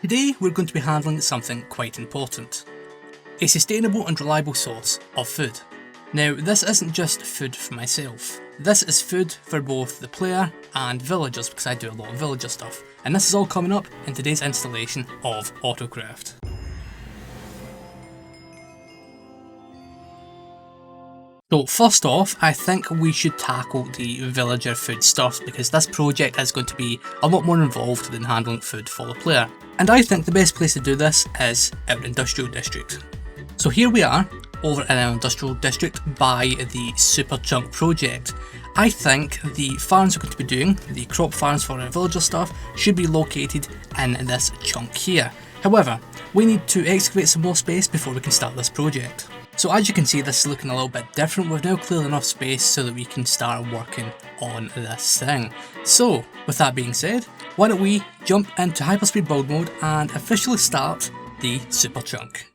Today we're going to be handling something quite important. A sustainable and reliable source of food. Now this isn't just food for myself, this is food for both the player and villagers because I do a lot of villager stuff, and this is all coming up in today's installation of AutoCraft. So first off, I think we should tackle the villager food stuff because this project is going to be a lot more involved than handling food for the player. And I think the best place to do this is our industrial district. So here we are, over in our industrial district by the Super Chunk project. I think the farms we're going to be doing, the crop farms for our villager stuff, should be located in this chunk here. However, we need to excavate some more space before we can start this project. So as you can see, this is looking a little bit different. We've now cleared enough space so that we can start working on this thing. So with that being said, why don't we jump into hyperspeed build mode and officially start the Super Chunk.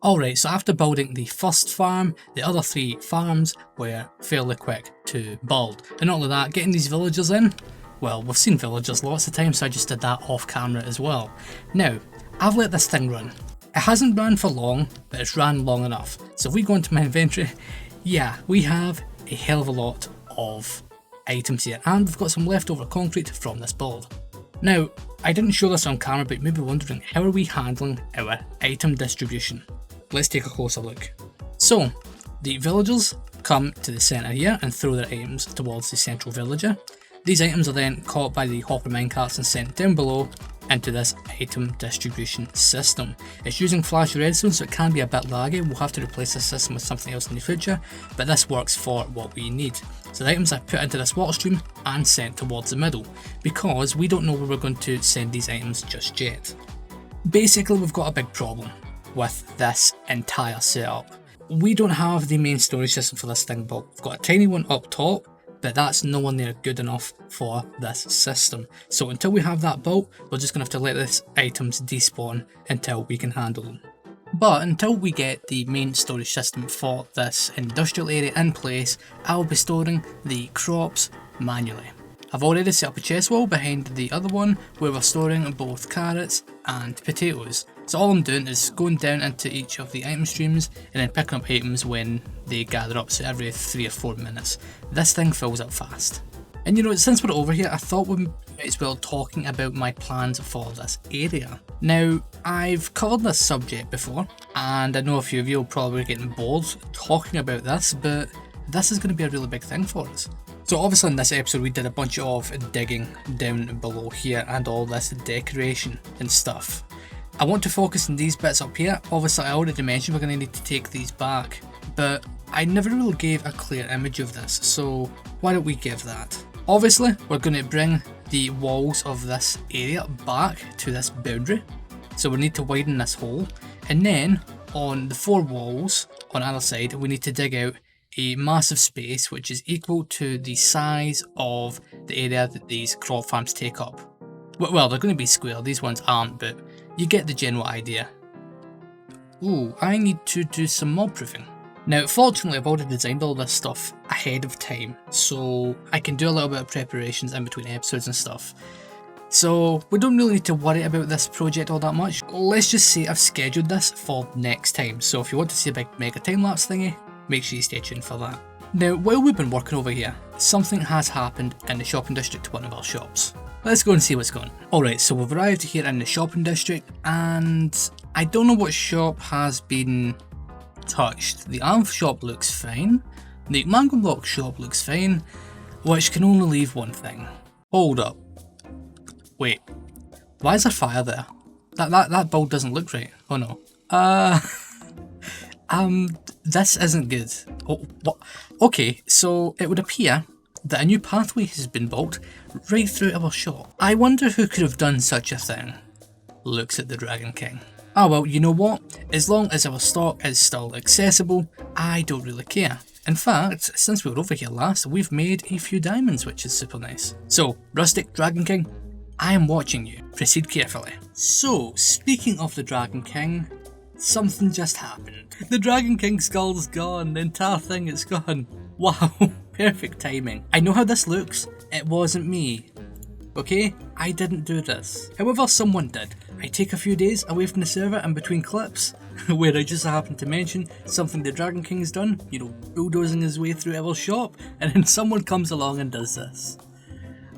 Alright, so after building the first farm, the other three farms were fairly quick to build. And not only that, getting these villagers in, well, we've seen villagers lots of times, so I just did that off camera as well. Now, I've let this thing run. It hasn't run for long, but it's ran long enough. So if we go into my inventory, yeah, we have a hell of a lot of items here, and we've got some leftover concrete from this build. Now, I didn't show this on camera, but you may be wondering, how are we handling our item distribution? Let's take a closer look. So, the villagers come to the centre here and throw their items towards the central villager. These items are then caught by the hopper minecarts and sent down below into this item distribution system. It's using flash redstone, so it can be a bit laggy. We'll have to replace this system with something else in the future, but this works for what we need. So the items are put into this water stream and sent towards the middle, because we don't know where we're going to send these items just yet. Basically, we've got a big problem with this entire setup. We don't have the main storage system for this thing built. We've got a tiny one up top, but that's nowhere near good enough for this system. So until we have that built, we're just going to have to let these items despawn until we can handle them. But until we get the main storage system for this industrial area in place, I'll be storing the crops manually. I've already set up a chest wall behind the other one where we're storing both carrots and potatoes. So all I'm doing is going down into each of the item streams and then picking up items when they gather up, so every 3 or 4 minutes. This thing fills up fast. And you know, since we're over here, I thought we might as well talking about my plans for this area. Now, I've covered this subject before, and I know a few of you are probably getting bored talking about this, but this is going to be a really big thing for us. So obviously in this episode we did a bunch of digging down below here and all this decoration and stuff. I want to focus on these bits up here. Obviously I already mentioned we're going to need to take these back, but I never really gave a clear image of this, so why don't we give that? Obviously we're going to bring the walls of this area back to this boundary, so we need to widen this hole, and then on the 4 walls on either side we need to dig out a massive space which is equal to the size of the area that these crop farms take up. Well, they're going to be square, these ones aren't, but you get the general idea. Ooh, I need to do some mob proofing. Now, fortunately I've already designed all this stuff ahead of time, so I can do a little bit of preparations in between episodes and stuff. So we don't really need to worry about this project all that much. Let's just say I've scheduled this for next time, so if you want to see a big mega time-lapse thingy, make sure you stay tuned for that. Now, while we've been working over here, something has happened in the shopping district to one of our shops. let's go and see what's going on. Alright, so we've arrived here in the shopping district, and I don't know what shop has been touched. The Alf shop looks fine, the Mango Block shop looks fine, which can only leave one thing. Hold up. Wait, why is there fire there? That build doesn't look right. Oh no. This isn't good. Oh, what? Okay, so it would appear that a new pathway has been built right through our shop. I wonder who could have done such a thing. Looks at the Dragon King. Oh well, you know what? As long as our stock is still accessible, I don't really care. In fact, since we were over here last, we've made a few diamonds, which is super nice. So, Rustic Dragon King, I am watching you. Proceed carefully. So, speaking of the Dragon King, something just happened. The Dragon King skull's gone, the entire thing is gone. Wow, perfect timing. I know how this looks, it wasn't me. Okay, I didn't do this. However, someone did. I take a few days away from the server in between clips, where I just happened to mention something the Dragon King's done, you know, bulldozing his way through our shop, and then someone comes along and does this.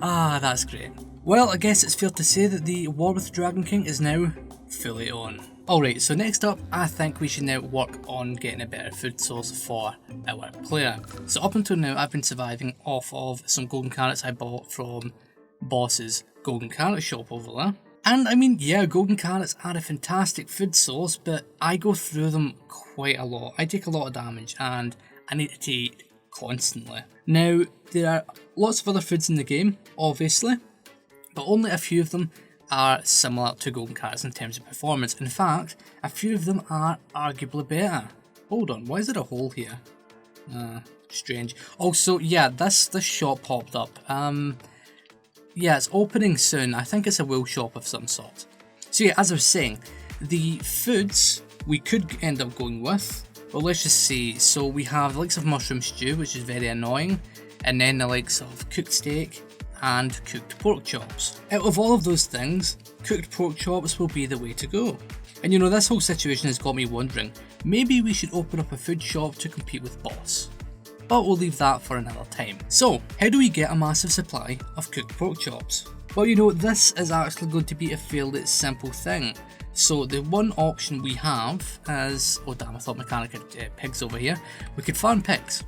Ah, that's great. Well, I guess it's fair to say that the war with the Dragon King is now fully on. Alright, so next up, I think we should now work on getting a better food source for our player. So up until now, I've been surviving off of some golden carrots I bought from Boss's golden carrot shop over there. And I mean, yeah, golden carrots are a fantastic food source, but I go through them quite a lot. I take a lot of damage and I need to eat constantly. Now, there are lots of other foods in the game, obviously, but only a few of them are similar to golden carrots in terms of performance. In fact, a few of them are arguably better. Hold on, why is there a hole here? Strange. Also, yeah, this shop popped up. Yeah, it's opening soon. I think it's a wool shop of some sort. So yeah, as I was saying, the foods we could end up going with, well, let's just see. So we have the likes of mushroom stew, which is very annoying, and then the likes of cooked steak and cooked pork chops. Out of all of those things, cooked pork chops will be the way to go. And you know, this whole situation has got me wondering, maybe we should open up a food shop to compete with Boss. But we'll leave that for another time. So, how do we get a massive supply of cooked pork chops? Well, you know, this is actually going to be a fairly simple thing. So the one option we have is, oh damn, I thought Mechanic had pigs over here. We could farm pigs,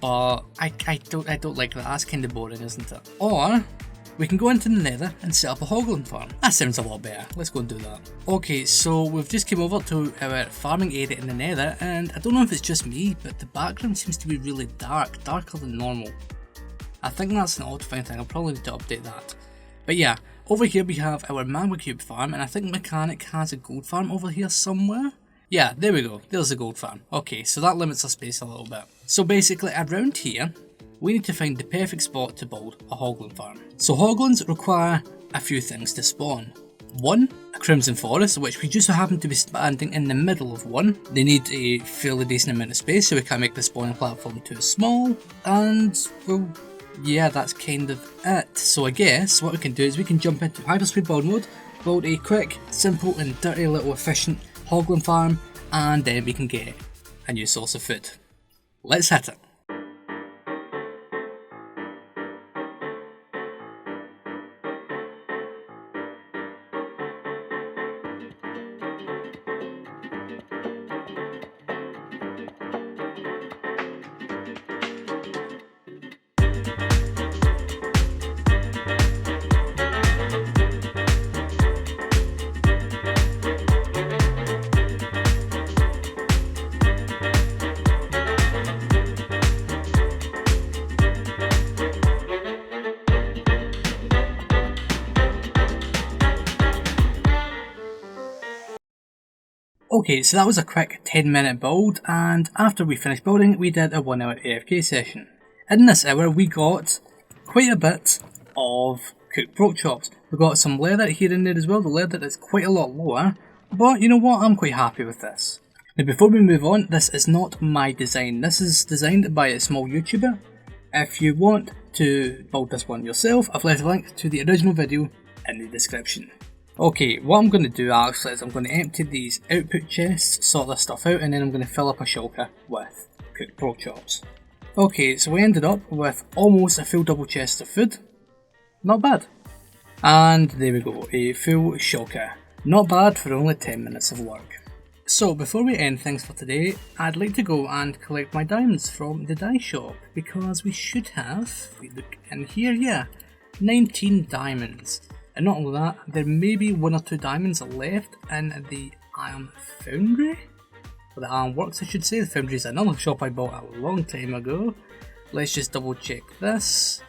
but I don't like that. That's kind of boring, isn't it? Or we can go into the Nether and set up a hoglin farm. That sounds a lot better. Let's go and do that. Okay, so we've just come over to our farming area in the Nether, and I don't know if it's just me, but the background seems to be really dark, darker than normal. I think that's an odd thing. I'll probably need to update that. But yeah, over here we have our mango cube farm, and I think Mechanic has a gold farm over here somewhere. Yeah, there we go. There's the gold farm. Okay, so that limits our space a little bit. So basically, around here, we need to find the perfect spot to build a hoglin farm. So hoglins require a few things to spawn. One, a crimson forest, which we just so happen to be standing in the middle of one. They need a fairly decent amount of space, so we can't make the spawning platform too small. And, well, yeah, that's kind of it. So I guess what we can do is we can jump into hyperspeed build mode, build a quick, simple and dirty little efficient hoglin farm, and then we can get a new source of food. Let's hit it. Okay, so that was a quick 10-minute build, and after we finished building, we did a 1-hour AFK session. In this hour, we got quite a bit of cooked pork chops. We got some leather here and there as well. The leather is quite a lot lower, but you know what, I'm quite happy with this. Now before we move on, this is not my design. This is designed by a small YouTuber. If you want to build this one yourself, I've left a link to the original video in the description. Okay, what I'm going to do actually is I'm going to empty these output chests, sort this stuff out, and then I'm going to fill up a shulker with cooked pork chops. Okay, so we ended up with almost a full double chest of food. Not bad. And there we go, a full shocker. Not bad for only 10 minutes of work. So before we end things for today, I'd like to go and collect my diamonds from the dye shop, because we should have, if we look in here, yeah, 19 diamonds. And not only that, there may be 1 or 2 diamonds left in the iron foundry, or the iron works I should say. The foundry is another shop I bought a long time ago. Let's just double check this.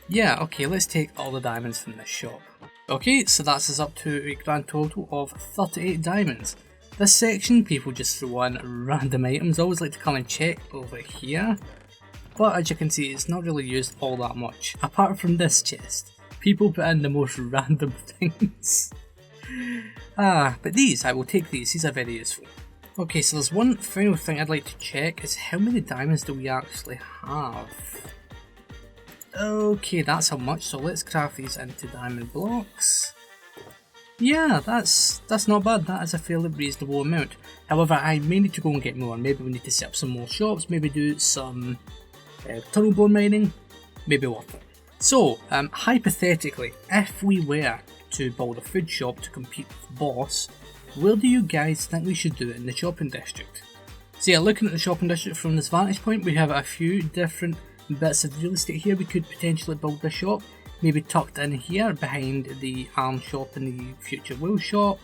Yeah, okay, let's take all the diamonds from this shop. Okay, so that's us up to a grand total of 38 diamonds. This section, people just throw in random items. I always like to come and check over here, but as you can see, it's not really used all that much. Apart from this chest, people put in the most random things. But these, I will take these are very useful. Okay, so there's one final thing I'd like to check, is how many diamonds do we actually have? Okay, that's how much, so let's craft these into diamond blocks. Yeah, that's not bad, that is a fairly reasonable amount. However, I may need to go and get more. Maybe we need to set up some more shops, maybe do some tunnel bore mining, maybe worth it. So, hypothetically, if we were to build a food shop to compete with Boss, where do you guys think we should do it in the shopping district? So yeah, looking at the shopping district from this vantage point, we have a few different bits of real estate here. We could potentially build a shop, maybe tucked in here behind the arm shop and the future wool shop,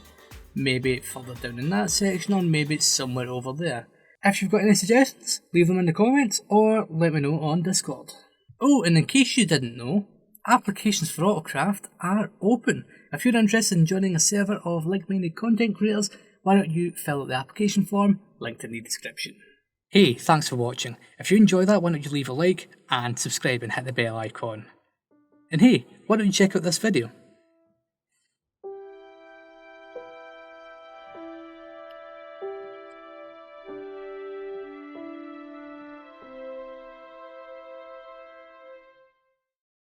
maybe further down in that section, or maybe somewhere over there. If you've got any suggestions, leave them in the comments or let me know on Discord. Oh, and in case you didn't know, applications for AutoCraft are open. If you're interested in joining a server of like-minded content creators, why don't you fill out the application form, linked in the description. Hey, thanks for watching. If you enjoyed that, why don't you leave a like and subscribe and hit the bell icon. And hey, why don't you check out this video?